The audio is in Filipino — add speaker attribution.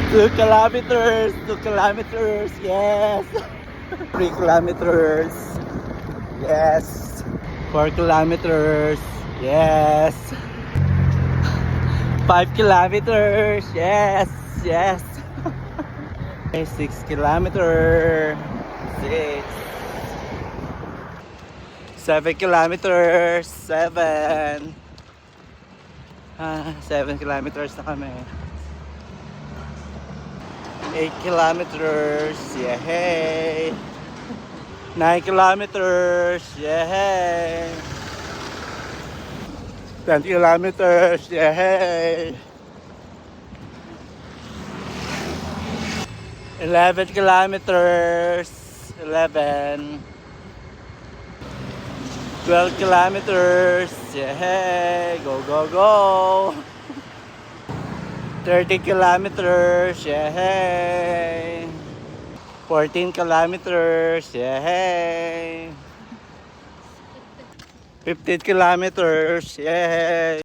Speaker 1: 2 kilometers, 2 kilometers, yes. 3 kilometers, yes. 4 kilometers, yes. 5 kilometers, yes, yes. Okay, 6 kilometers, 6. 7 kilometers, 7. 7 kilometers na kami. 8 kilometers, yay! 9 kilometers, yay! 10 kilometers, yay! 11 kilometers, 11. 12 kilometers, yay! Go, go, go! 30 kilometers, yay! 14 kilometers, yay! 15 kilometers, yay!